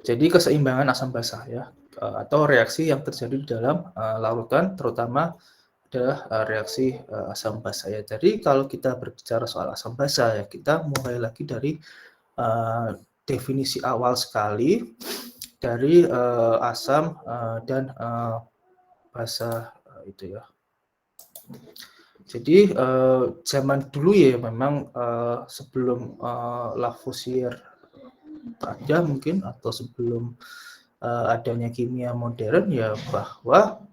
Jadi keseimbangan asam basa ya, atau reaksi yang terjadi di dalam larutan, terutama adalah reaksi asam basa ya. Jadi kalau kita berbicara soal asam basa ya, kita mulai lagi dari definisi awal sekali dari asam dan basa itu ya. Jadi zaman dulu ya memang sebelum Lavoisier ada mungkin, atau sebelum adanya kimia modern ya, bahwa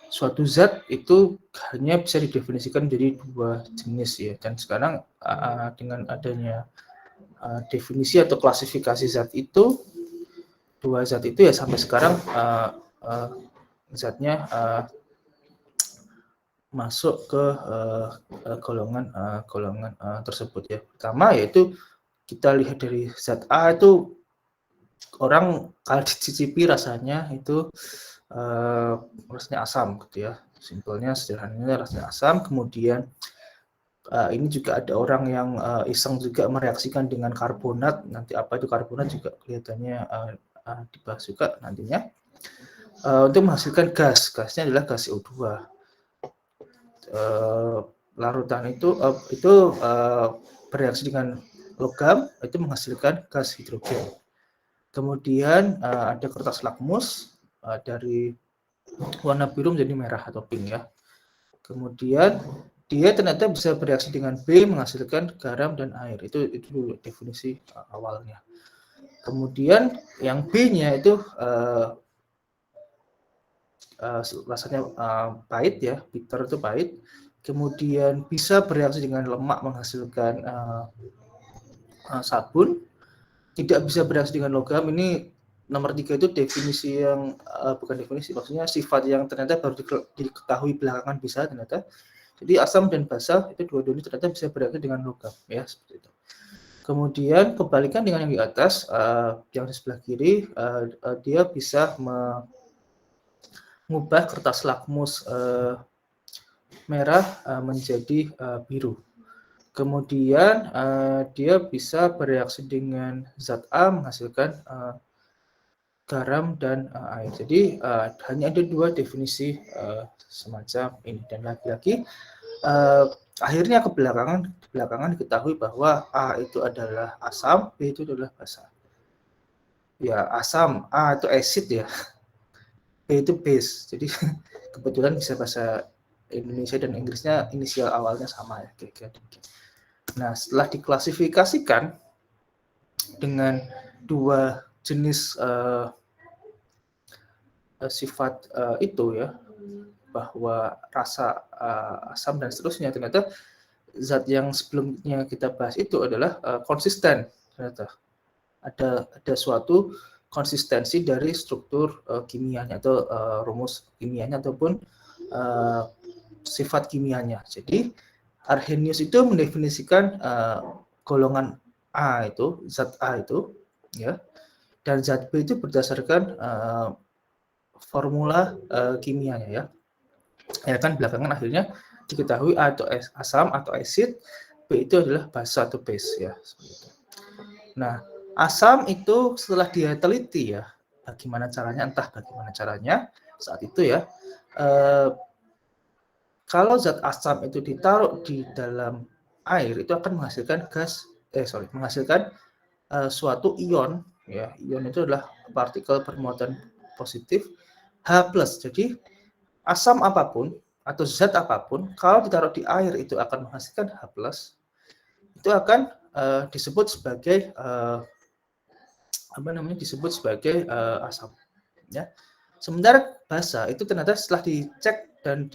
suatu zat itu hanya bisa didefinisikan menjadi dua jenis ya. Dan sekarang dengan adanya definisi atau klasifikasi zat itu, dua zat itu ya sampai sekarang zatnya masuk ke golongan tersebut ya. Pertama yaitu kita lihat dari zat A itu, orang kalau dicicipi rasanya itu rasanya asam gitu ya. Simpelnya, sederhananya rasanya asam. Kemudian ini juga ada orang yang iseng juga mereaksikan dengan karbonat. Nanti apa itu karbonat juga kelihatannya dibahas juga nantinya. Untuk menghasilkan gas, gasnya adalah gas CO2. Larutan itu bereaksi dengan logam, itu menghasilkan gas hidrogen. Kemudian ada kertas lakmus dari warna biru menjadi merah atau pink ya. Kemudian dia ternyata bisa bereaksi dengan B menghasilkan garam dan air. Itu dulu definisi awalnya. Kemudian yang B-nya itu rasanya pahit ya, bitter itu pahit. Kemudian bisa bereaksi dengan lemak menghasilkan sabun. Tidak bisa bereaksi dengan logam. Ini nomor 3 itu definisi yang bukan definisi, maksudnya sifat yang ternyata baru diketahui belakangan bisa ternyata. Jadi asam dan basa itu dua-duanya ternyata bisa bereaksi dengan logam ya, seperti itu. Kemudian kebalikan dengan yang di atas, yang di sebelah kiri, dia bisa mengubah kertas lakmus merah menjadi biru. Kemudian dia bisa bereaksi dengan zat A menghasilkan garam dan air. Jadi hanya ada dua definisi semacam ini. Dan lagi-lagi akhirnya belakangan diketahui bahwa A itu adalah asam, B itu adalah basa. Ya, asam, A itu acid ya, B itu base. Jadi kebetulan bisa bahasa Indonesia dan Inggrisnya inisial awalnya sama ya, kira-kira. Nah, setelah diklasifikasikan dengan dua jenis sifat itu ya, bahwa rasa, asam dan seterusnya, ternyata zat yang sebelumnya kita bahas itu adalah konsisten. Ternyata ada suatu konsistensi dari struktur kimianya atau rumus kimianya ataupun sifat kimianya. Jadi Arrhenius itu mendefinisikan golongan A itu, zat A itu ya, dan zat B itu berdasarkan formula kimianya ya. Ya kan belakangan akhirnya diketahui A itu asam atau acid, B itu adalah basa atau base ya. Nah, asam itu setelah dia teliti ya, bagaimana caranya, entah bagaimana caranya saat itu ya, kalau zat asam itu ditaruh di dalam air itu akan menghasilkan menghasilkan suatu ion ya. Ion itu adalah partikel bermuatan positif H+. Jadi asam apapun atau zat apapun kalau ditaruh di air itu akan menghasilkan H+, itu akan disebut sebagai disebut sebagai asam ya. Sementara basa itu ternyata setelah dicek dan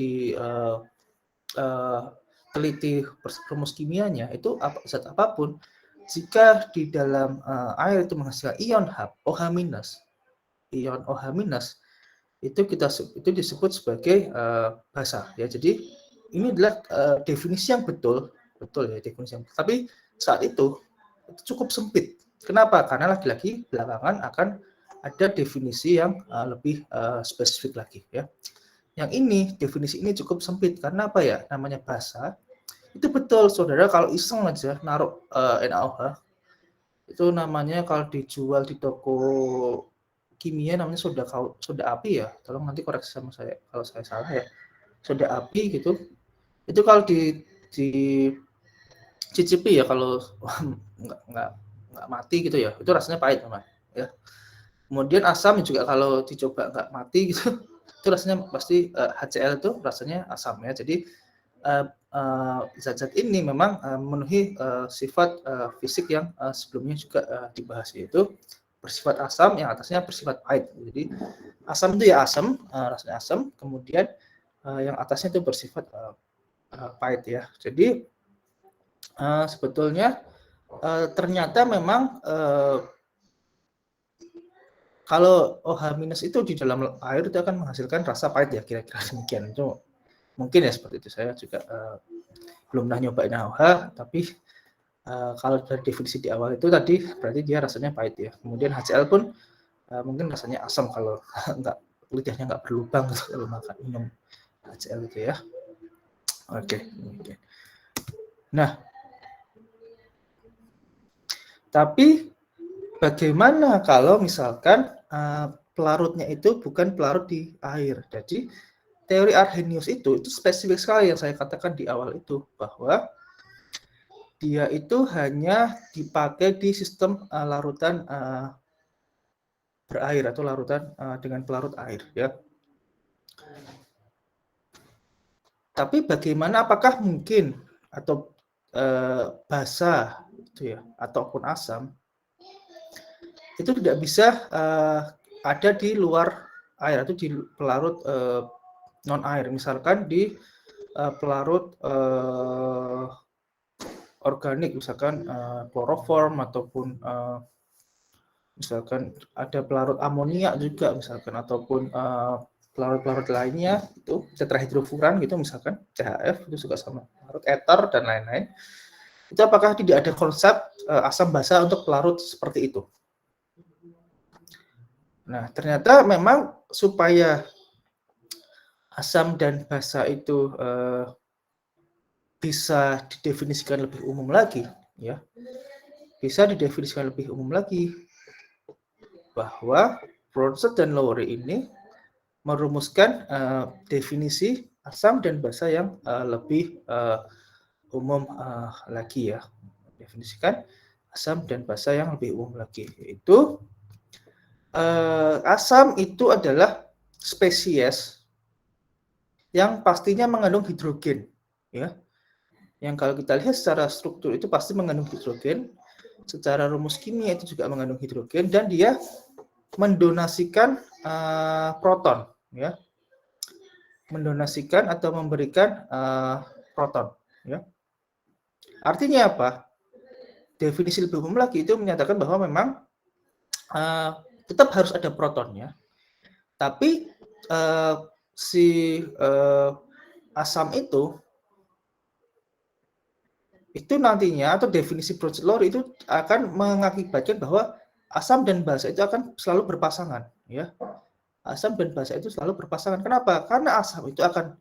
teliti rumus kimianya itu zat apapun, jika di dalam air itu menghasilkan ion OH-, ion OH- itu disebut sebagai basa ya. Jadi ini adalah definisi yang betul ya, definisi yang betul. Tapi saat itu cukup sempit. Kenapa? Karena lagi-lagi belakangan akan ada definisi yang lebih spesifik lagi ya. Yang ini, definisi ini cukup sempit karena apa ya? Namanya basa. Itu betul, saudara, kalau iseng aja naruh NaOH Itu namanya kalau dijual di toko kimia namanya soda api ya. Tolong nanti koreksi sama saya kalau saya salah ya. Soda api gitu. Itu kalau dicicipi ya kalau nggak mati gitu ya. Itu rasanya pahit memang ya. Kemudian asam juga kalau dicoba nggak mati gitu, itu rasanya pasti HCl itu rasanya asam ya. Jadi zat-zat ini memang memenuhi sifat fisik yang sebelumnya juga dibahas, yaitu bersifat asam, yang atasnya bersifat pahit. Jadi asam itu ya asam, rasanya asam, kemudian yang atasnya itu bersifat pahit ya. Jadi sebetulnya ternyata memang kalau OH- itu di dalam air itu akan menghasilkan rasa pahit ya, kira-kira demikian. Itu mungkin ya seperti itu. Saya juga belum pernah nyobain OH, tapi kalau dari definisi di awal itu tadi berarti dia rasanya pahit ya. Kemudian HCl pun mungkin rasanya asam kalau nggak lidahnya nggak berlubang kalau makan minum HCl itu ya. Oke. Nah, tapi bagaimana kalau misalkan pelarutnya itu bukan pelarut di air? Jadi teori Arrhenius itu spesifik sekali yang saya katakan di awal itu, bahwa dia itu hanya dipakai di sistem larutan berair atau larutan dengan pelarut air ya. Tapi bagaimana, apakah mungkin atau basa itu ya ataupun asam itu tidak bisa ada di luar air atau di pelarut non air, misalkan di pelarut organik, misalkan kloroform ataupun misalkan ada pelarut amonia juga misalkan, ataupun pelarut-pelarut lainnya itu tetrahidrofuran gitu misalkan CHF itu juga sama pelarut eter dan lain-lain. Itu apakah tidak ada konsep asam basa untuk pelarut seperti itu? Nah, ternyata memang supaya asam dan basa itu bisa didefinisikan lebih umum lagi ya. Bisa didefinisikan lebih umum lagi bahwa Bronsted dan Lowry ini merumuskan definisi asam dan basa yang lebih umum lagi ya. Definisikan asam dan basa yang lebih umum lagi, yaitu asam itu adalah spesies yang pastinya mengandung hidrogen ya. Yang kalau kita lihat secara struktur itu pasti mengandung hidrogen, secara rumus kimia itu juga mengandung hidrogen, dan dia mendonasikan proton ya, mendonasikan atau memberikan proton ya. Artinya apa? Definisi lebih umum lagi itu menyatakan bahwa memang tetap harus ada protonnya, tapi si asam itu nantinya, atau definisi Bronsted-Lowry itu akan mengakibatkan bahwa asam dan basa itu akan selalu berpasangan ya. Asam dan basa itu selalu berpasangan. Kenapa? Karena asam itu akan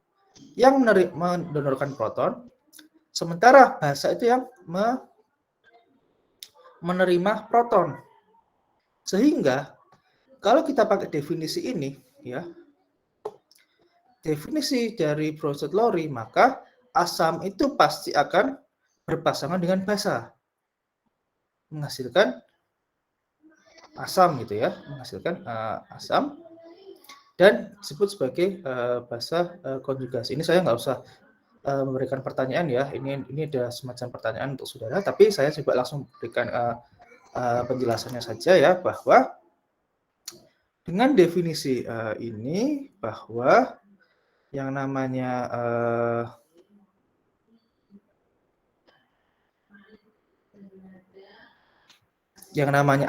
yang mendonorkan proton, sementara basa itu yang menerima proton. Sehingga kalau kita pakai definisi ini ya, definisi dari Bronsted-Lowry, maka asam itu pasti akan berpasangan dengan basa, menghasilkan asam gitu ya, menghasilkan asam, dan disebut sebagai basa konjugasi. Ini saya nggak usah memberikan pertanyaan ya, ini ada semacam pertanyaan untuk saudara, tapi saya coba langsung berikan penjelasannya saja ya, bahwa dengan definisi ini, bahwa yang namanya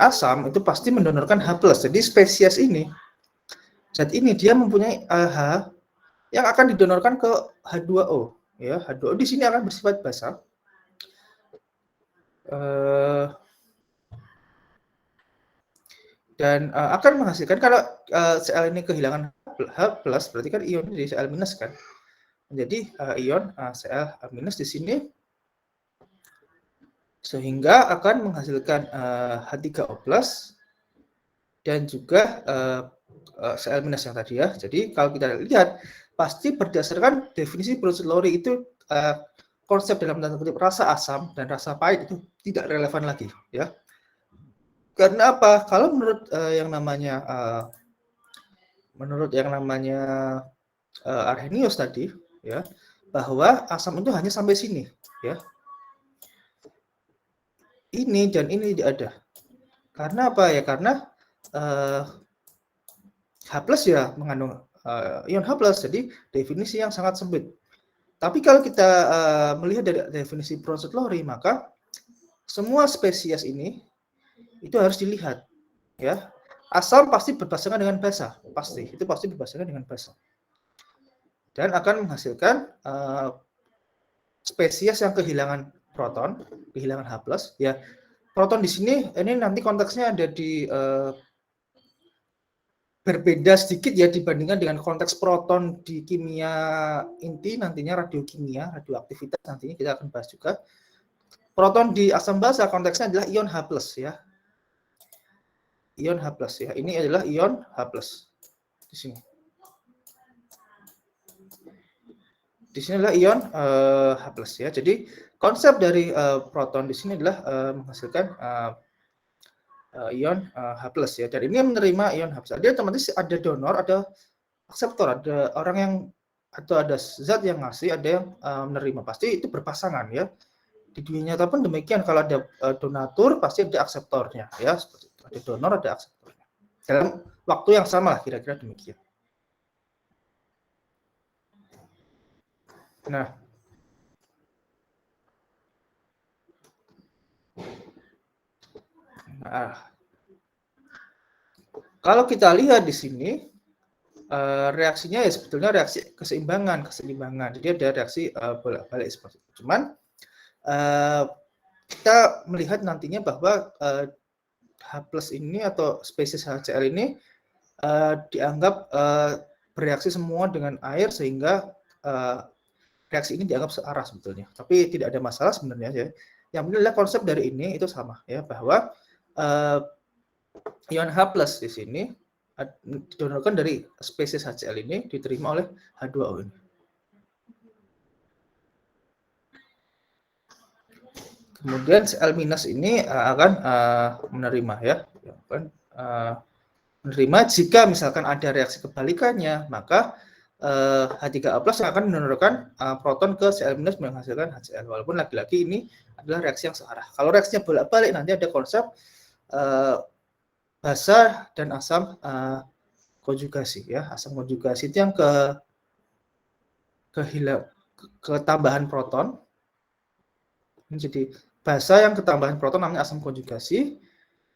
asam itu pasti mendonorkan H+. Jadi spesies ini, zat ini dia mempunyai H yang akan didonorkan ke H2O ya. H2O di sini akan bersifat basa. Dan akan menghasilkan, kalau Cl ini kehilangan H+, berarti kan ion jadi Cl- kan. Jadi ion Cl- di sini sehingga akan menghasilkan H3O+ dan juga Cl- yang tadi ya. Jadi kalau kita lihat pasti berdasarkan definisi Brother-Lowry itu konsep dalam tanda kutip rasa asam dan rasa pahit itu tidak relevan lagi ya. Karena apa? Kalau menurut yang namanya Arrhenius tadi ya, bahwa asam itu hanya sampai sini ya. Ini dan ini tidak ada. Karena apa ya? Karena H+ ya mengandung ion H+, jadi definisi yang sangat sempit. Tapi kalau kita melihat dari definisi Brother-Lowry, maka semua spesies ini itu harus dilihat ya. Asam pasti berpasangan dengan basa, pasti berpasangan dengan basa. Dan akan menghasilkan spesies yang kehilangan proton, kehilangan H+, ya. Proton di sini ini nanti konteksnya ada di berbeda sedikit ya dibandingkan dengan konteks proton di kimia inti, nantinya radiokimia, radioaktivitas nantinya kita akan bahas juga. Proton di asam basa konteksnya adalah ion H+ ya. Ion H+ ya. Ini adalah ion H+ di sini. Di sini adalah ion H+ ya. Jadi konsep dari proton di sini adalah menghasilkan ion H+ ya. Dan ini menerima ion H+. Dia otomatis ada donor, ada akseptor, ada orang yang atau ada zat yang ngasih, ada yang menerima. Pasti itu berpasangan ya. Di dunia nyata pun demikian, kalau ada donatur pasti ada akseptornya ya, seperti itu. Ada donor, ada akseptornya. Dalam waktu yang sama lah kira-kira demikian. Nah, kalau kita lihat di sini reaksinya ya sebetulnya reaksi keseimbangan. Jadi ada reaksi bolak-balik seperti itu. Cuman kita melihat nantinya bahwa H+ ini atau spesies HCl ini dianggap bereaksi semua dengan air sehingga reaksi ini dianggap searah sebetulnya. Tapi tidak ada masalah sebenarnya ya. Yang penting adalah konsep dari ini itu sama ya, bahwa ion H+ di sini didonorkan dari spesies HCl ini diterima oleh H2O ini. Kemudian Cl- ini akan menerima ya, menerima jika misalkan ada reaksi kebalikannya, maka H3O+ yang akan mendonorkan proton ke Cl- menghasilkan HCl. Walaupun lagi-lagi ini adalah reaksi yang searah. Kalau reaksinya bolak-balik nanti ada konsep basa dan asam konjugasi ya. Asam konjugasi itu yang ketambahan proton. Jadi basa yang ketambahan proton namanya asam konjugasi,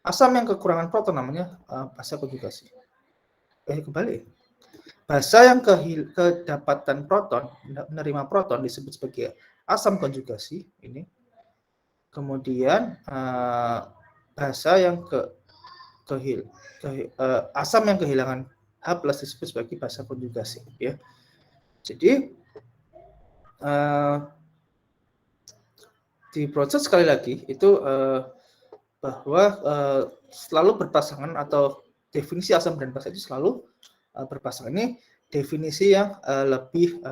asam yang kekurangan proton namanya basa konjugasi. Kembali. Basa yang kedapatan proton, menerima proton disebut sebagai asam konjugasi ini. Kemudian basa yang asam yang kehilangan H+ disebut sebagai basa konjugasi ya. Jadi di proses sekali lagi itu bahwa selalu berpasangan atau definisi asam dan basa itu selalu berpasangan. Ini definisi yang lebih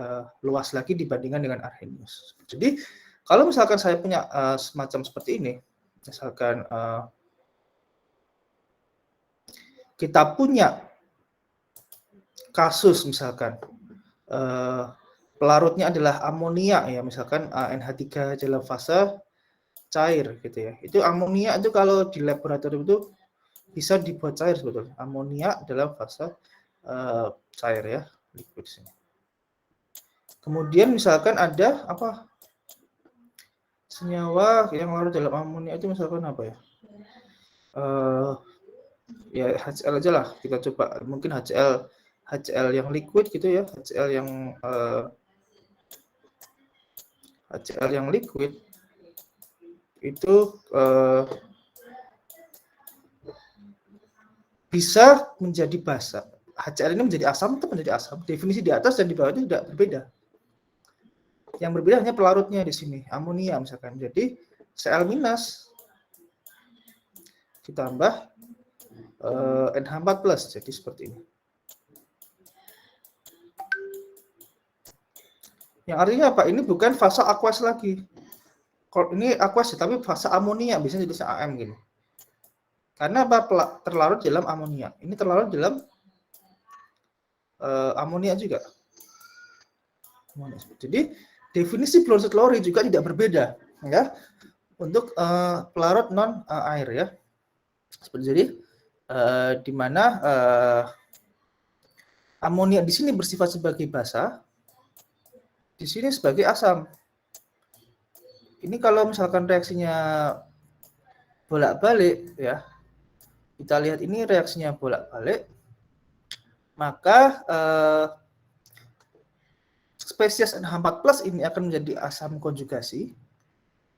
luas lagi dibandingkan dengan Arrhenius. Jadi kalau misalkan saya punya semacam seperti ini, misalkan kita punya kasus misalkan pelarutnya adalah amonia ya, misalkan NH3 dalam fase cair gitu ya. Itu amonia itu kalau di laboratorium itu bisa dibuat cair sebetulnya. Amonia dalam fase cair ya, liquid sini. Kemudian misalkan ada apa? Senyawa yang larut dalam amonia itu misalkan apa ya? Ya HCl aja lah, kita coba mungkin HCl yang liquid gitu ya, HCl yang liquid itu bisa menjadi basa. HCl ini menjadi asam, tetap menjadi asam. Definisi di atas dan di bawah itu tidak berbeda. Yang berbeda hanya pelarutnya di sini, amonia misalkan. Jadi Cl- ditambah NH4+, jadi seperti ini. Yang artinya apa? Ini bukan fase aqueous lagi. Kalau ini aqueous, tapi fase amonia, bisa jadi AM gini. Karena apa? Terlarut dalam amonia. Ini terlarut dalam amonia juga. Jadi definisi Bronsted Lowry juga tidak berbeda, ya, untuk pelarut non air, ya. Seperti jadi, di mana amonia di sini bersifat sebagai basa, di sini sebagai asam. Ini kalau misalkan reaksinya bolak-balik, ya, kita lihat ini reaksinya bolak-balik, maka spesies NH4+ ini akan menjadi asam konjugasi,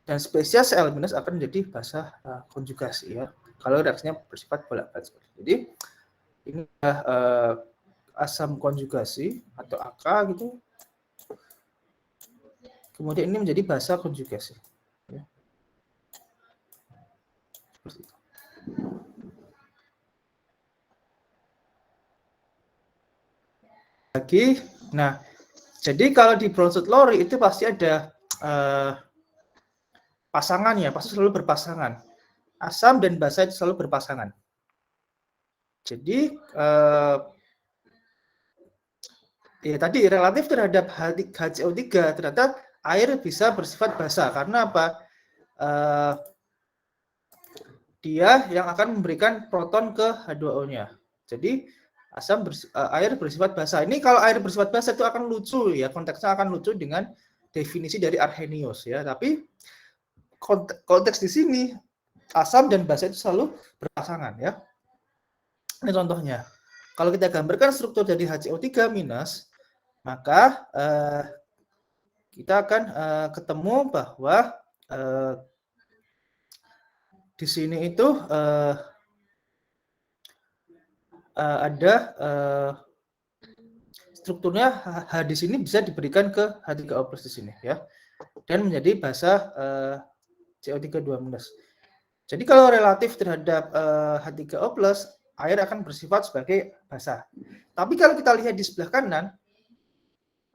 dan spesies Cl- akan menjadi basa konjugasi, ya, kalau reaksinya bersifat bolak-balik. Jadi ini asam konjugasi atau AK gitu. Kemudian ini menjadi basa konjugasi. Ya. Seperti itu. Lagi, nah, jadi kalau di Bronsted Lowry itu pasti ada pasangannya, pasti selalu berpasangan. Asam dan basa itu selalu berpasangan. Jadi ya tadi relatif terhadap HCO3 ternyata air bisa bersifat basa karena apa? Dia yang akan memberikan proton ke H2O-nya. Jadi air bersifat basa. Ini kalau air bersifat basa itu akan lucu, ya, konteksnya akan lucu dengan definisi dari Arrhenius, ya. Tapi konteks di sini asam dan basa itu selalu berpasangan, ya. Ini contohnya. Kalau kita gambarkan struktur dari HCO3-, maka kita akan ketemu bahwa di sini itu ada strukturnya H di sini bisa diberikan ke H3O+ di sini, ya, dan menjadi basa CO3-2-. Jadi kalau relatif terhadap H3O+, air akan bersifat sebagai basa. Tapi kalau kita lihat di sebelah kanan,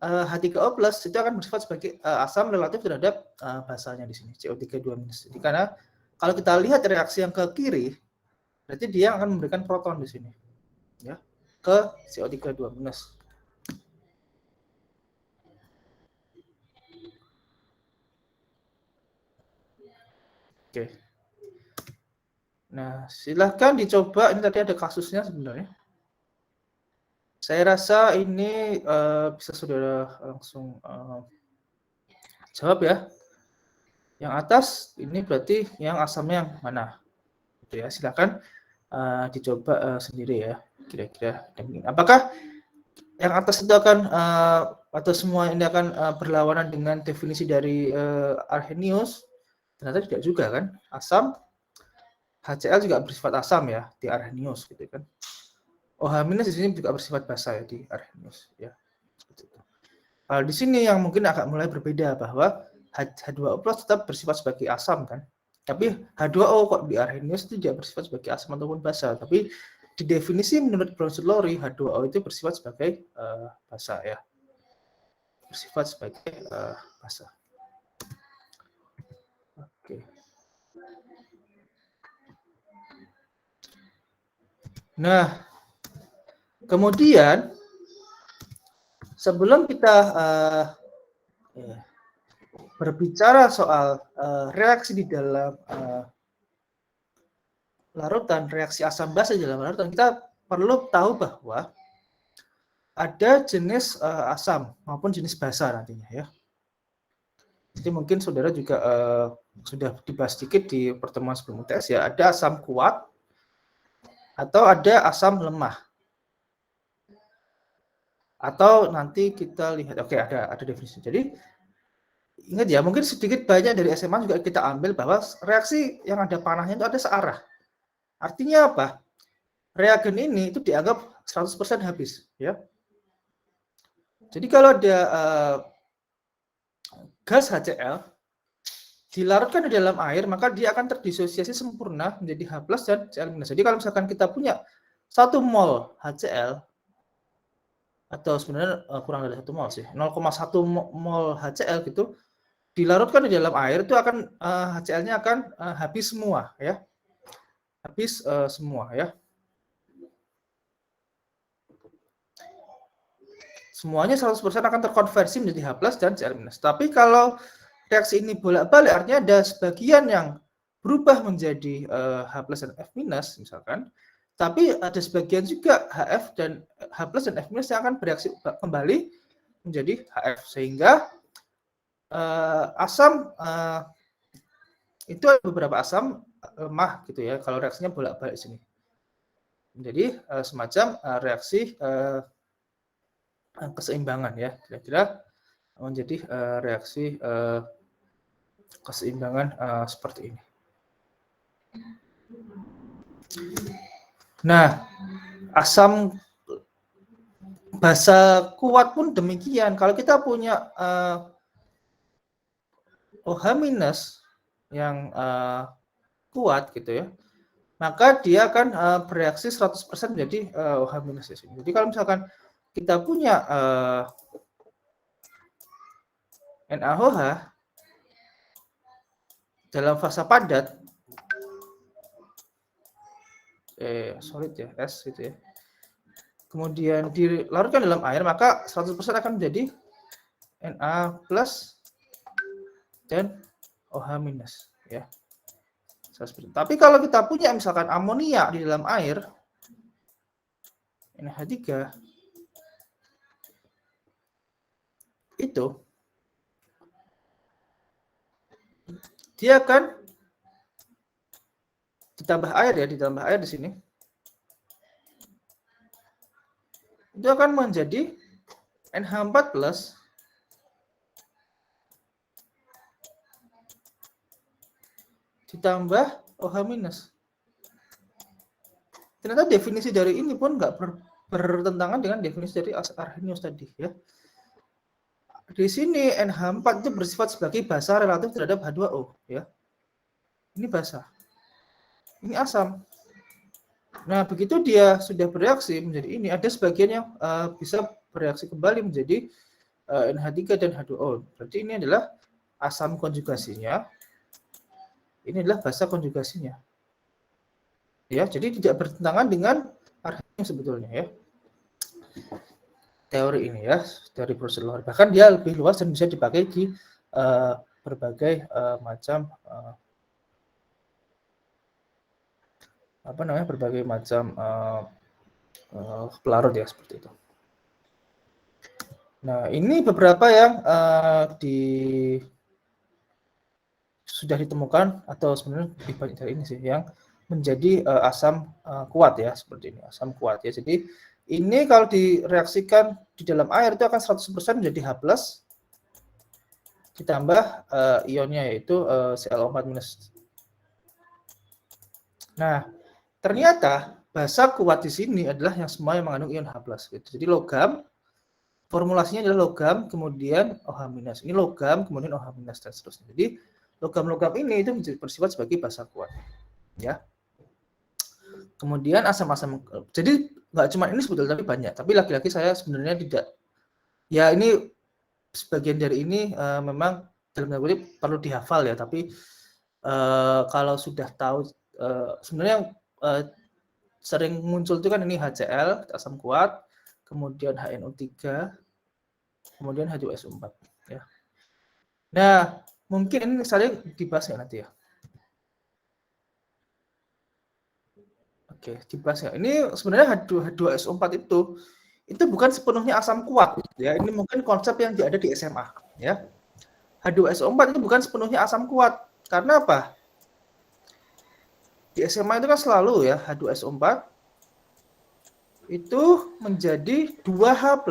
H3O+ itu akan bersifat sebagai asam relatif terhadap basanya di sini, CO3-2-. Jadi karena kalau kita lihat reaksi yang ke kiri, berarti dia akan memberikan proton di sini, ya, ke CO3-2-. Oke. Nah, silahkan dicoba. Ini tadi ada kasusnya sebenarnya. Saya rasa ini bisa saudara langsung jawab, ya. Yang atas ini berarti yang asamnya yang mana? Gitu, ya. Silahkan dicoba sendiri, ya. Kira-kira. Apakah yang atas itu akan atau semua ini akan berlawanan dengan definisi dari Arrhenius? Ternyata tidak juga, kan? Asam HCl juga bersifat asam, ya, di Arrhenius, gitu kan. OH- di sini juga bersifat basa, ya, di Arrhenius, ya. Seperti itu. Di sini yang mungkin agak mulai berbeda bahwa H2O+ tetap bersifat sebagai asam, kan. Tapi H2O kok di Arrhenius itu tidak bersifat sebagai asam ataupun basa, tapi di definisi menurut Bronsted Lowry H2O itu bersifat sebagai basa, ya. Bersifat sebagai basa. Oke. Nah, kemudian sebelum kita berbicara soal reaksi di dalam larutan, reaksi asam basa di dalam larutan, kita perlu tahu bahwa ada jenis asam maupun jenis basa nantinya, ya. Jadi mungkin saudara juga sudah dibahas sedikit di pertemuan sebelum UTS, ya. Ada asam kuat atau ada asam lemah. Atau nanti kita lihat, oke, ada definisi. Jadi ingat, ya, mungkin sedikit banyak dari SMA juga kita ambil bahwa reaksi yang ada panahnya itu ada searah. Artinya apa? Reagen ini itu dianggap 100% habis, ya. Jadi kalau ada gas HCl, dilarutkan di dalam air, maka dia akan terdisosiasi sempurna menjadi H+ dan Cl-. Jadi kalau misalkan kita punya 1 mol HCl, atau sebenarnya kurang dari 1 mol sih, 0,1 mol HCl gitu, dilarutkan di dalam air itu akan HCl-nya akan habis semua ya. Habis semua ya. Semuanya 100% akan terkonversi menjadi H+ dan Cl-. Tapi kalau reaksi ini bolak-balik, artinya ada sebagian yang berubah menjadi H+ dan F- misalkan, tapi ada sebagian juga HF dan H+ dan F- yang akan bereaksi kembali menjadi HF, sehingga asam itu ada beberapa asam lemah gitu ya kalau reaksinya bolak-balik sini. Jadi semacam reaksi keseimbangan ya, kira-kira menjadi reaksi keseimbangan seperti ini. Nah, asam basa kuat pun demikian. Kalau kita punya OH- yang kuat gitu ya, maka dia akan bereaksi 100% menjadi OH- di sini. Jadi kalau misalkan kita punya NaOH dalam fasa padat, solid ya, S gitu ya, kemudian dilarutkan dalam air, maka 100% akan menjadi Na+ dan OH- ya. Tapi kalau kita punya misalkan amonia di dalam air, NH3, itu dia akan ditambah air ya, ditambah air di sini, itu akan menjadi NH4+ ditambah OH-. Ternyata definisi dari ini pun nggak bertentangan dengan definisi dari Arrhenius tadi ya. Di sini NH4 itu bersifat sebagai basa relatif terhadap H2O ya. Ini basa. Ini asam. Nah, begitu dia sudah bereaksi menjadi ini, ada sebagian yang bisa bereaksi kembali menjadi NH3 dan H2O. Berarti ini adalah asam konjugasinya. Ini adalah basa konjugasinya. Ya, jadi tidak bertentangan dengan Arrhenius sebetulnya ya. Teori ini ya, teori prosedur. Bahkan dia lebih luas dan bisa dipakai di berbagai macam berbagai macam pelarut ya, seperti itu. Nah, ini beberapa yang sudah ditemukan, atau sebenarnya lebih banyak dari ini sih, yang menjadi asam kuat ya, seperti ini, asam kuat ya. Jadi ini kalau direaksikan di dalam air itu akan 100% menjadi H+ ditambah ionnya yaitu Cl4-. Nah, ternyata basa kuat di sini adalah yang semua yang mengandung ion H+. Gitu. Jadi logam, formulasinya adalah logam, kemudian OH-. Ini logam, kemudian OH- dan seterusnya. Jadi logam-logam ini itu bersifat sebagai basa kuat. Ya. Kemudian asam-asam, jadi nggak cuma ini sebetulnya, tapi banyak. Tapi lagi-lagi saya sebenarnya tidak, ya ini sebagian dari ini memang dalam tanda kutip perlu dihafal ya. Tapi kalau sudah tahu, sebenarnya sering muncul itu kan ini HCl, asam kuat, kemudian HNO3, kemudian H2SO4. Ya. Nah, mungkin ini saling dibahas ya nanti ya. Oke, dibahas ya. Ini sebenarnya H2SO4 itu bukan sepenuhnya asam kuat ya. Ini mungkin konsep yang ada di SMA ya. H2SO4 itu bukan sepenuhnya asam kuat. Karena apa? Di SMA itu kan selalu ya H2SO4 itu menjadi 2H+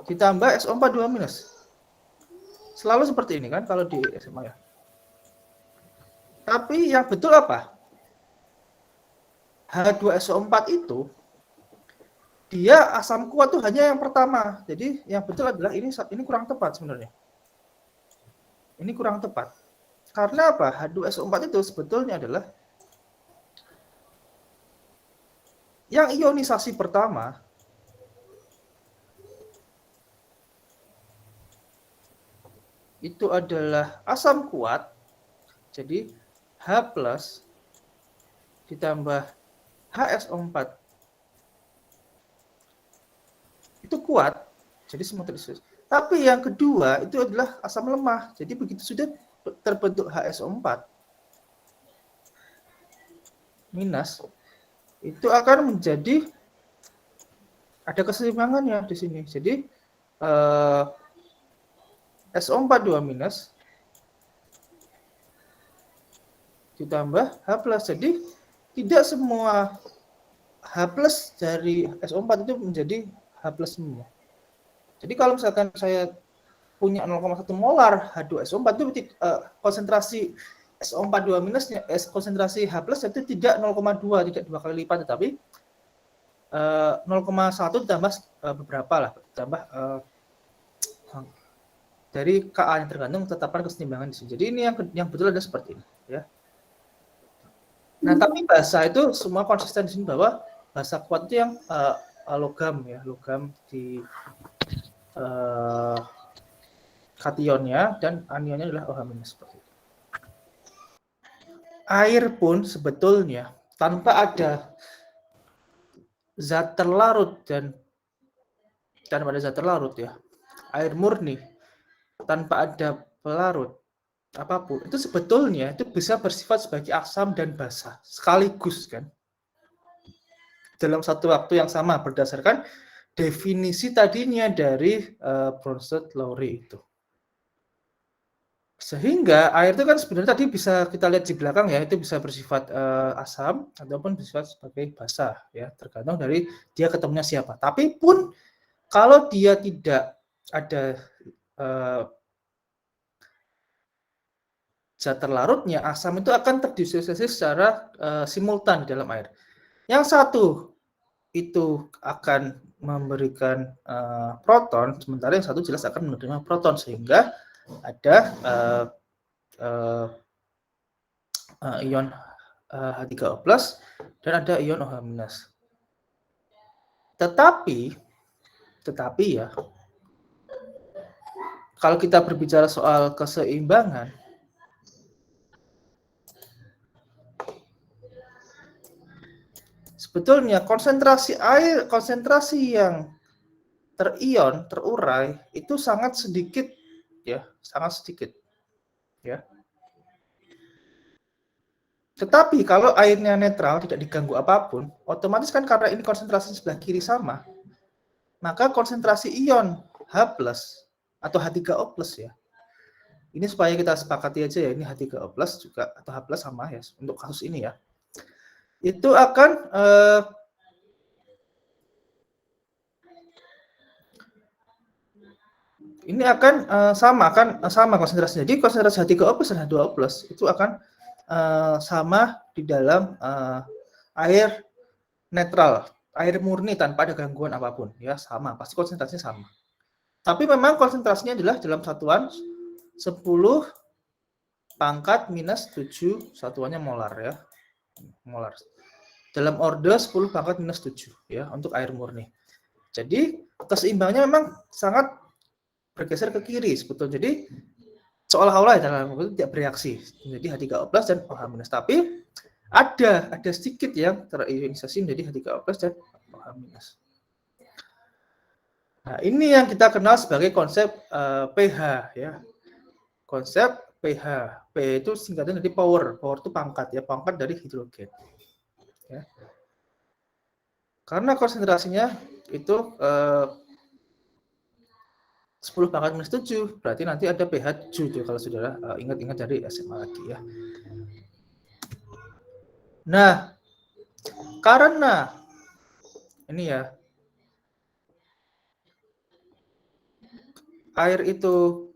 ditambah SO4 2-. Selalu seperti ini kan kalau di SMA ya. Tapi yang betul apa? H2SO4 itu dia asam kuat tuh hanya yang pertama. Jadi yang betul adalah ini kurang tepat sebenarnya. Ini kurang tepat. Karena apa? H2SO4 itu sebetulnya adalah yang ionisasi pertama itu adalah asam kuat. Jadi H+ ditambah HSO4 itu kuat, jadi simetris. Tapi yang kedua itu adalah asam lemah. Jadi begitu sudah terbentuk HSO4 minus, itu akan menjadi ada keseimbangannya di sini. Jadi SO4 2 minus ditambah H+. Jadi tidak semua H+ dari SO4 itu menjadi H+ semua. Jadi kalau misalkan saya punya 0,1 molar H2SO4 itu konsentrasi SO4 2 minusnya, konsentrasi H+ itu tidak 0,2, tidak 2 kali lipat, tetapi 0,1 ditambah beberapa lah, ditambah dari Ka yang tergantung tetapan keseimbangan di sini. Jadi ini yang betul ada seperti ini, ya. Nah, tapi basa itu semua konsisten di sini bahwa basa kuat itu yang logam ya, logam di kationnya dan anionnya adalah OH- seperti itu. Air pun sebetulnya tanpa ada zat terlarut dan tanpa ada zat terlarut ya, air murni tanpa ada pelarut apapun itu sebetulnya itu bisa bersifat sebagai asam dan basa sekaligus kan dalam satu waktu yang sama berdasarkan definisi tadinya dari Bronsted-Lowry itu. Sehingga air itu kan sebenarnya tadi bisa kita lihat di belakang ya, itu bisa bersifat asam ataupun bersifat sebagai basa ya, tergantung dari dia ketemunya siapa. Tapi pun kalau dia tidak ada zat terlarutnya, asam itu akan terdisosiasi secara simultan di dalam air. Yang satu itu akan memberikan proton, sementara yang satu jelas akan menerima proton, sehingga ada ion H3O+ dan ada ion OH-. Tetapi ya, kalau kita berbicara soal keseimbangan, sebetulnya konsentrasi air, konsentrasi yang terion, terurai itu sangat sedikit ya, sangat sedikit ya. Tetapi kalau airnya netral, tidak diganggu apapun, otomatis kan karena ini konsentrasi sebelah kiri sama, maka konsentrasi ion H+ atau H3O+ ya. Ini supaya kita sepakati aja ya, ini H3O+ juga atau H+ sama ya untuk kasus ini ya. Itu akan ini akan sama konsentrasinya. Jadi konsentrasi H3O+ dan H2O+ itu akan sama di dalam air netral, air murni tanpa ada gangguan apapun ya, sama, pasti konsentrasinya sama. Tapi memang konsentrasinya adalah dalam satuan 10 pangkat minus 7 satuannya molar ya. Molar. Dalam order 10 pangkat minus 7 ya untuk air murni. Jadi keseimbangannya memang sangat bergeser ke kiri sebetulnya. Jadi seolah-olah dalam itu tidak bereaksi menjadi H3O+ dan OH-. Tapi ada sedikit yang terionisasi menjadi H3O+ dan OH-. Nah, ini yang kita kenal sebagai konsep pH ya. Konsep pH. P itu singkatan dari power. Power itu pangkat ya, pangkat dari hidrogen. Ya. Karena konsentrasinya itu 10 pangkat minus 7, berarti nanti ada pH 7 kalau saudara ingat-ingat dari SMA lagi ya. Nah, karena ini ya, air itu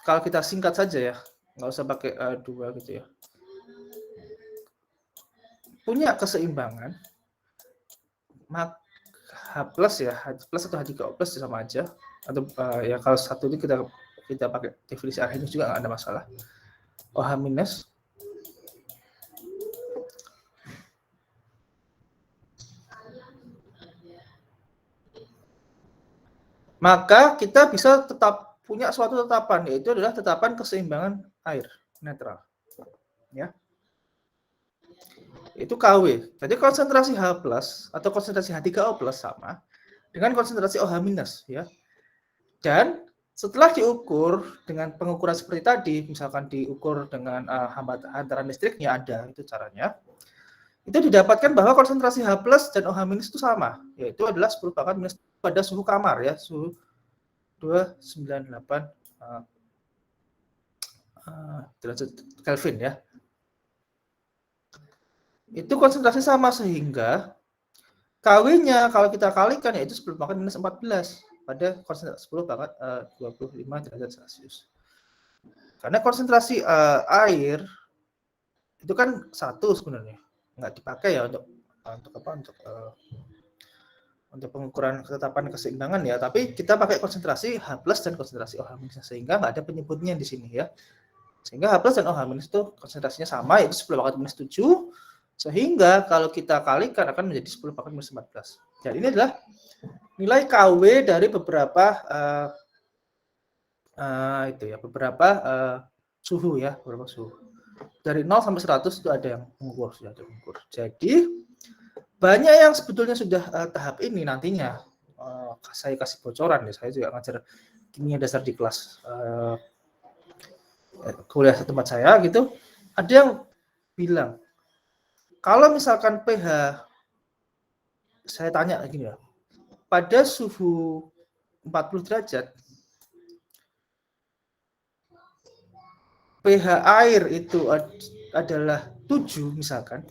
kalau kita singkat saja ya, nggak usah pakai 2 gitu ya. Punya keseimbangan, H+ ya, H+ atau H3O+ sama aja. Atau ya kalau satu ini kita kita pakai definisi Arrhenius juga nggak ada masalah. OH-. Maka kita bisa tetap punya suatu tetapan, yaitu adalah tetapan keseimbangan air netral. Ya. Itu KW. Jadi konsentrasi H+ atau konsentrasi H3O+ sama dengan konsentrasi OH-, ya. Dan setelah diukur dengan pengukuran seperti tadi, misalkan diukur dengan hantaran listriknya ada, itu caranya. Itu didapatkan bahwa konsentrasi H+ dan OH- itu sama, yaitu adalah 10 pangkat minus pada suhu kamar, ya, suhu 298 derajat Kelvin, ya. Itu konsentrasi sama sehingga KW-nya kalau kita kalikan yaitu 10 pangkat minus 14 pada konsentrasi 10 pangkat 25 derajat Celcius. Karena konsentrasi air itu kan satu sebenarnya, nggak dipakai ya untuk pengukuran ketetapan keseimbangan, ya, tapi kita pakai konsentrasi H+ dan konsentrasi OH- sehingga nggak ada penyebutnya di sini, ya. Sehingga H+ dan OH- itu konsentrasinya sama, yaitu 10 pangkat minus 7, sehingga kalau kita kalikan akan menjadi 10 pangkat minus 14. Dan ini adalah nilai KW dari beberapa suhu, ya, beberapa suhu. Dari 0 sampai 100 itu ada yang mengukur, sudah ada mengukur. Jadi banyak yang sebetulnya sudah tahap ini nantinya saya kasih bocoran, ya, saya juga ngajar kimia dasar di kelas kuliah tempat saya gitu. Ada yang bilang kalau misalkan pH, saya tanya gini ya, pada suhu 40 derajat pH air itu adalah 7 misalkan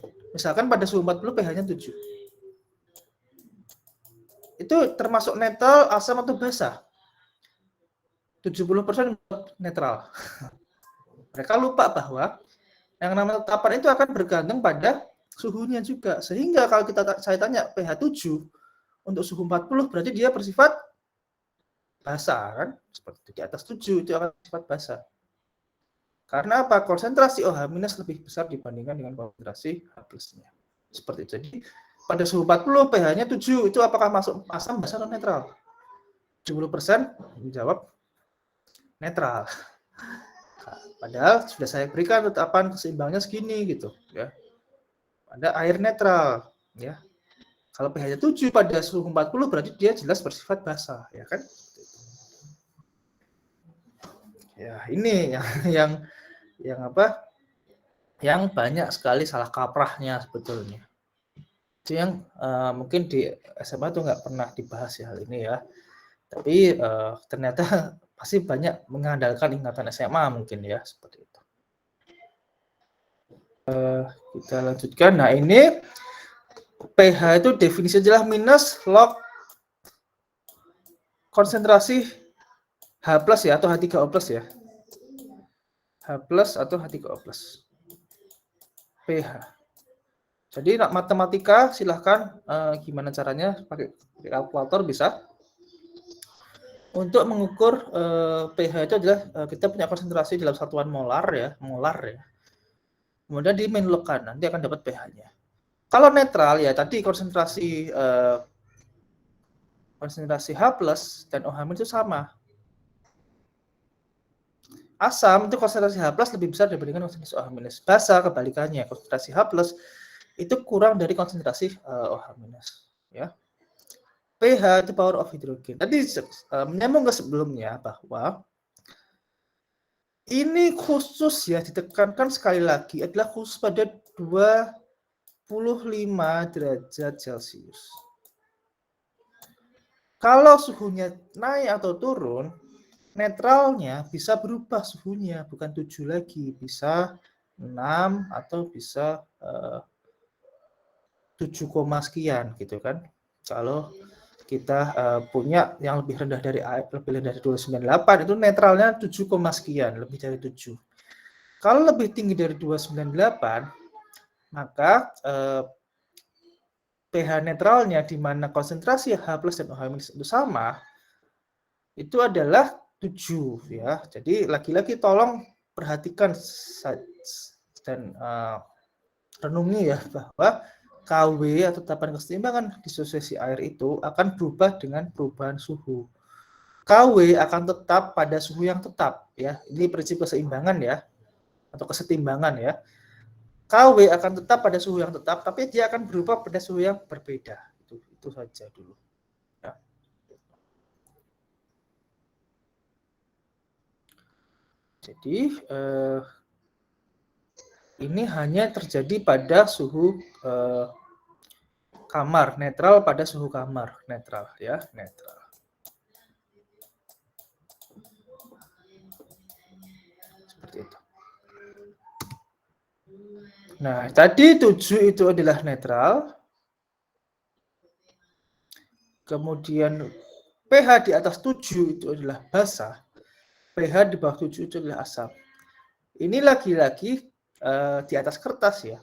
pada suhu 40 pH-nya 7. Itu termasuk netral, asam atau basa? 70% netral. Mereka lupa bahwa yang namanya tetapan itu akan bergantung pada suhunya juga. Sehingga kalau saya tanya pH 7 untuk suhu 40 berarti dia bersifat basa, kan? Seperti itu, di atas 7 itu akan bersifat basa. Karena apa? Konsentrasi OH- lebih besar dibandingkan dengan konsentrasi H+-nya. Seperti itu. Jadi pada suhu 40 pH-nya 7 itu apakah masuk asam, basa, atau netral? 70% menjawab netral. Padahal sudah saya berikan tetapan keseimbangnya segini gitu, ya. Ada air netral, ya. Kalau pH-nya 7 pada suhu 40 berarti dia jelas bersifat basa, ya kan? Ya, ini yang apa? Yang banyak sekali salah kaprahnya sebetulnya. Itu yang mungkin di SMA tuh nggak pernah dibahas ya hal ini, ya. Tapi ternyata pasti banyak mengandalkan ingatan SMA mungkin, ya, seperti itu. Kita lanjutkan. Nah, ini pH itu definisi adalah minus log konsentrasi H+ ya, atau H3O+, ya. H+ atau H3O+. pH. Jadi matematika silahkan gimana caranya, pakai kalkulator bisa. Untuk mengukur pH itu adalah kita punya konsentrasi dalam satuan molar, ya, Kemudian diminlogkan, nanti akan dapat pH-nya. Kalau netral, ya tadi konsentrasi H+ dan OH- itu sama. Asam itu konsentrasi H+ lebih besar dibandingkan konsentrasi OH-. Basa kebalikannya, konsentrasi H+ itu kurang dari konsentrasi OH-, ya. pH itu power of hydrogen. Tadi menyambung ke sebelumnya bahwa ini khusus, ya, ditekankan sekali lagi adalah khusus pada 25 derajat Celcius. Kalau suhunya naik atau turun, netralnya bisa berubah suhunya, bukan 7 lagi, bisa 6 atau bisa 7, sekian gitu kan. Kalau kita punya yang lebih rendah dari 298 itu netralnya 7, sekian, lebih dari 7. Kalau lebih tinggi dari 298 maka pH netralnya di mana konsentrasi H+ dan OH- itu sama, itu adalah 7 ya. Jadi lagi-lagi tolong perhatikan dan renungi ya bahwa KW atau tetapan keseimbangan disosiasi air itu akan berubah dengan perubahan suhu. KW akan tetap pada suhu yang tetap ya. Ini prinsip keseimbangan ya atau kesetimbangan ya. KW akan tetap pada suhu yang tetap, tapi dia akan berubah pada suhu yang berbeda. Itu saja dulu. Ya. Jadi ini hanya terjadi pada suhu kamar, netral pada suhu kamar, netral ya, netral. Seperti itu. Nah, tadi 7 itu adalah netral. Kemudian pH di atas 7 itu adalah basah. pH di bawah 7 itu adalah asam. Ini lagi-lagi di atas kertas ya.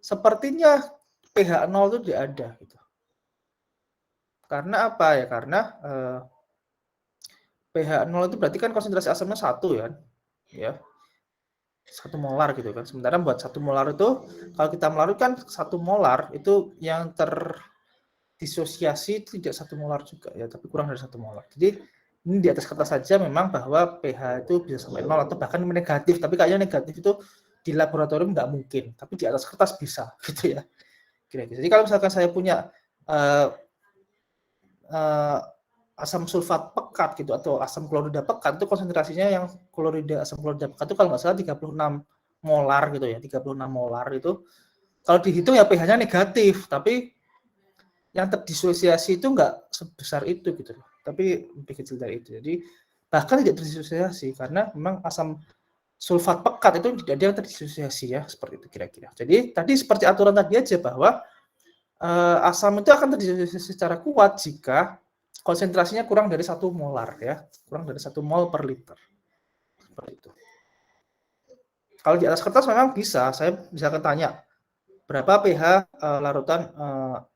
Sepertinya pH 0 itu tidak ada gitu. Karena apa ya? Karena pH 0 itu berarti kan konsentrasi asamnya 1 ya. 1 molar gitu kan. Sementara buat 1 molar itu kalau kita melarutkan 1 molar itu yang terdisosiasi tidak 1 molar juga ya, tapi kurang dari 1 molar. Jadi ini di atas kertas saja memang bahwa pH itu bisa sampai 0 atau bahkan negatif, tapi kayaknya negatif itu di laboratorium nggak mungkin, tapi di atas kertas bisa gitu ya. Kira-kira. Jadi kalau misalkan saya punya asam sulfat pekat gitu atau asam klorida pekat itu konsentrasinya yang klorida asam klorida pekat itu kalau nggak salah 36 molar gitu ya, 36 molar itu kalau dihitung ya pH-nya negatif, tapi yang terdisosiasi itu nggak sebesar itu gitu loh, tapi lebih kecil dari itu. Jadi bahkan tidak terdisosiasi karena memang asam sulfat pekat itu tidak ada yang terdisosiasi ya, seperti itu kira-kira. Jadi tadi seperti aturan tadi aja bahwa asam itu akan terdisosiasi secara kuat jika konsentrasinya kurang dari 1 molar ya, kurang dari 1 mol per liter. Seperti itu. Kalau di atas kertas memang bisa, saya bisa tanya berapa pH larutan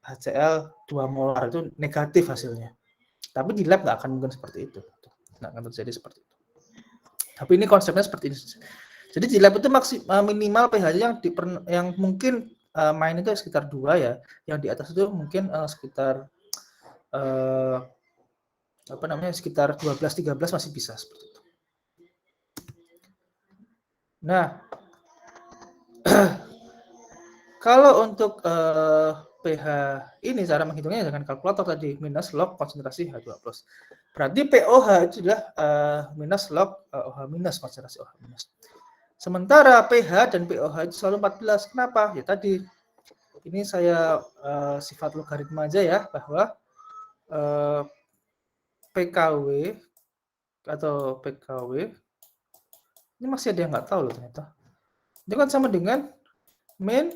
HCl 2 molar itu negatif hasilnya. Tapi di lab nggak akan mungkin seperti itu. Nggak akan terjadi seperti itu. Tapi ini konsepnya seperti ini. Jadi di lab itu minimal pH-nya yang mungkin main itu sekitar 2 ya. Yang di atas itu mungkin sekitar sekitar 12-13 masih bisa seperti itu. Nah, kalau untuk pH ini cara menghitungnya dengan kalkulator tadi minus log konsentrasi H2+. Berarti pOH itu adalah minus log OH minus konsentrasi OH minus. Sementara pH dan pOH itu selalu 14. Kenapa? Ya tadi ini saya sifat logaritma aja ya bahwa PKW atau PKW ini masih ada yang nggak tahu loh ternyata. Itu kan sama dengan min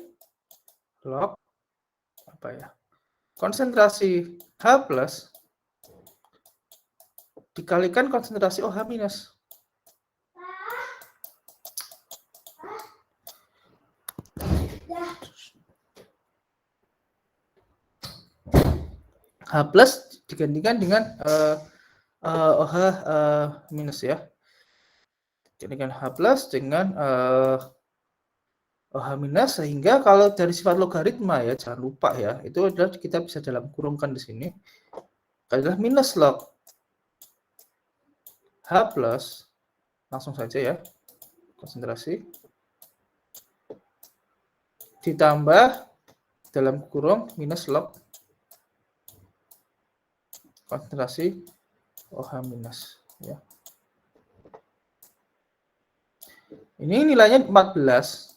log apa ya? Konsentrasi H plus dikalikan konsentrasi OH minus. H plus digantikan dengan OH minus ya. Gantikan H plus dengan OH minus sehingga kalau dari sifat logaritma ya jangan lupa ya itu adalah kita bisa dalam kurungkan di sini adalah minus log H plus langsung saja ya konsentrasi ditambah dalam kurung minus log konsentrasi OH minus ya. Ini nilainya 14.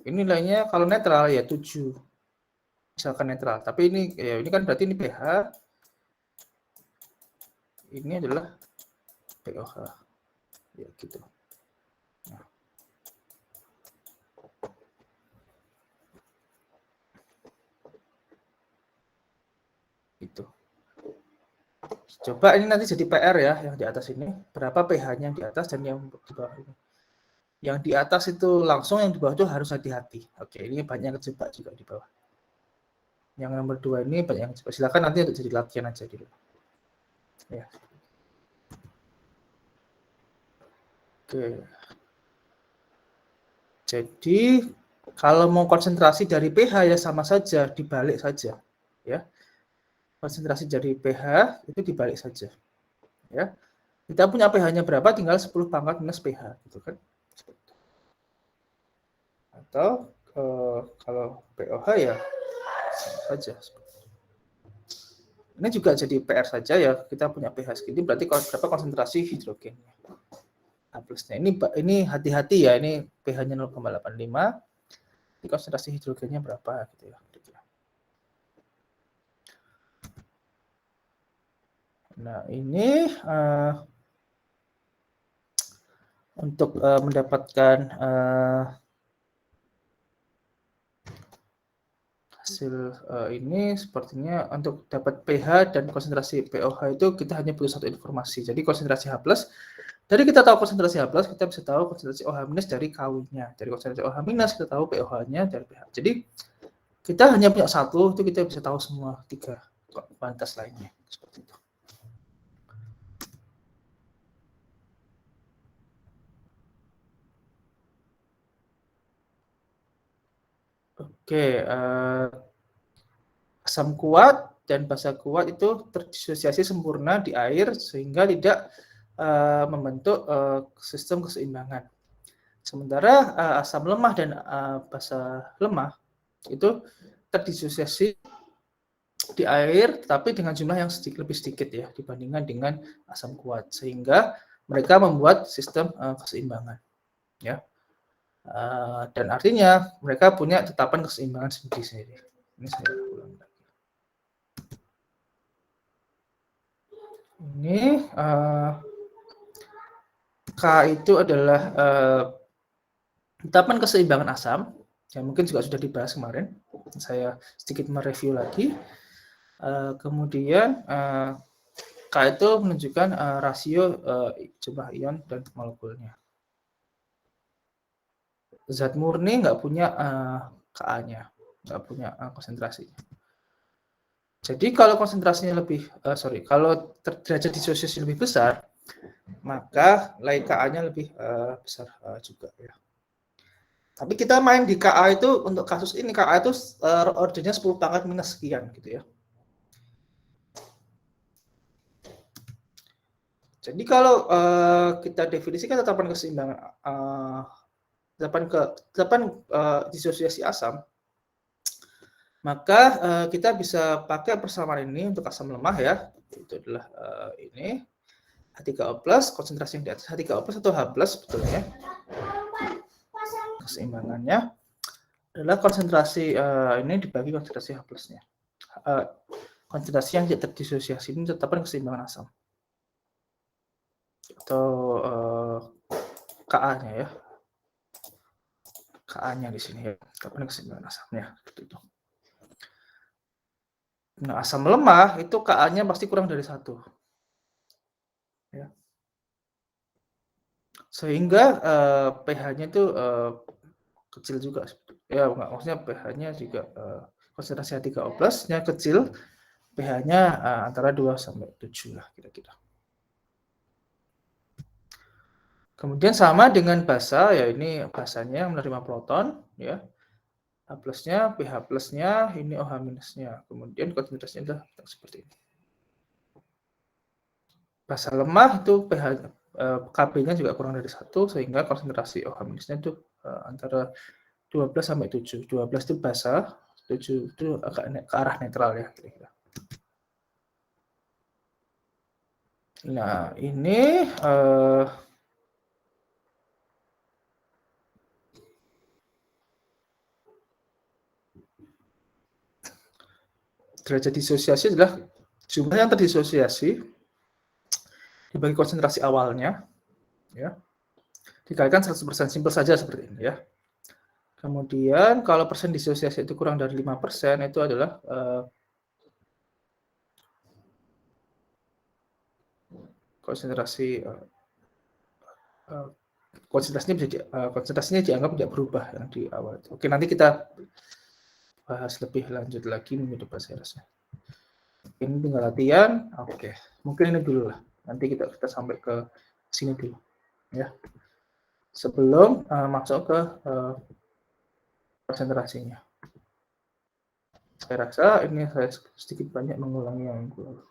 Ini nilainya kalau netral ya 7. Misalkan netral, tapi ini ya ini kan berarti ini pH. Ini adalah pOH. Ya gitu. Nah. Itu. Coba ini nanti jadi PR ya yang di atas ini, berapa pH-nya yang di atas dan yang di bawah ini. Yang di atas itu langsung, yang di bawah itu harus hati-hati. Oke, ini banyak yang kejebak juga di bawah. Yang nomor 2 ini banyak yang kejebak. Silakan nanti untuk jadi latihan aja dulu. Ya. Oke. Jadi kalau mau konsentrasi dari pH ya sama saja, dibalik saja, ya. Konsentrasi dari pH itu dibalik saja, ya. Kita punya pH-nya berapa, tinggal 10 pangkat minus pH, gitu kan. Atau kalau pOH ya sama saja. Ini juga jadi PR saja ya, kita punya pH segini, berarti berapa konsentrasi hidrogennya. H plusnya. Ini hati-hati ya, ini pH-nya 0,85. Ini konsentrasi hidrogennya berapa gitu ya. Nah, ini untuk mendapatkan hasil ini sepertinya untuk dapat pH dan konsentrasi pOH itu kita hanya butuh satu informasi. Jadi konsentrasi H+, dari kita tahu konsentrasi H+, kita bisa tahu konsentrasi OH- dari K-nya. Dari konsentrasi OH- kita tahu pOH-nya dari pH. Jadi kita hanya punya satu, itu kita bisa tahu semua tiga kuantitas lainnya. Seperti itu. Oke, asam kuat dan basa kuat itu terdisosiasi sempurna di air sehingga tidak membentuk sistem keseimbangan. Sementara asam lemah dan basa lemah itu terdisosiasi di air tetapi dengan jumlah yang lebih sedikit ya dibandingkan dengan asam kuat sehingga mereka membuat sistem keseimbangan ya. Dan artinya mereka punya tetapan keseimbangan sendiri-sendiri. Ini saya ulang lagi. Ini K itu adalah tetapan keseimbangan asam yang mungkin juga sudah dibahas kemarin. Saya sedikit mereview lagi. Kemudian K itu menunjukkan rasio jumlah ion dan molekulnya. Zat murni nggak punya Ka-nya, nggak punya konsentrasinya. Jadi kalau konsentrasinya kalau derajat disosiasi lebih besar, maka nilai Ka-nya lebih besar juga ya. Tapi kita main di Ka itu untuk kasus ini Ka itu ordernya 10 pangkat minus sekian gitu ya. Jadi kalau kita definisikan tetapan keseimbangan tetapan disosiasi asam, maka kita bisa pakai persamaan ini untuk asam lemah ya. Itu adalah ini H3O+, konsentrasi yang di atas H3O+ atau H+ sebetulnya. Keseimbangannya adalah konsentrasi ini dibagi konsentrasi H+-nya. Konsentrasi yang tidak terdisosiasi ini tetapan keseimbangan asam. Atau Ka-nya ya. Ka-nya di sini ya. Tetapan keseimbangan asamnya seperti itu. Nah, asam lemah itu Ka-nya pasti kurang dari 1. Ya. Sehingga pH-nya itu kecil juga. Ya, enggak, maksudnya pH-nya juga konsentrasi H3O+-nya kecil, pH-nya antara 2 sampai 7 lah kira-kira. Kemudian sama dengan basa, ya ini basanya menerima proton, ya. H+-nya, pH plus-nya, ini OH-nya. Kemudian konsentrasinya udah seperti ini. Basa lemah itu pH Kb-nya juga kurang dari 1 sehingga konsentrasi OH-nya itu antara 12 sampai 7. 12 itu basa, 7 itu agak ke arah netral ya kira-kira. Nah, ini derajat disosiasi adalah jumlah yang terdisosiasi dibagi konsentrasi awalnya, ya, dikalikan 100%, simpel saja seperti ini ya. Kemudian kalau persen disosiasi itu kurang dari 5%, itu adalah konsentrasi konsentrasinya dianggap tidak berubah yang di awal. Oke, nanti kita bahas lebih lanjut lagi minggu depan saya rasa. Ini tinggal latihan. Oke, mungkin ini dulu lah. Nanti kita sampai ke sini dulu, ya. Sebelum masuk ke konsentrasinya. Saya rasa ini saya sedikit banyak mengulangi yang dulu.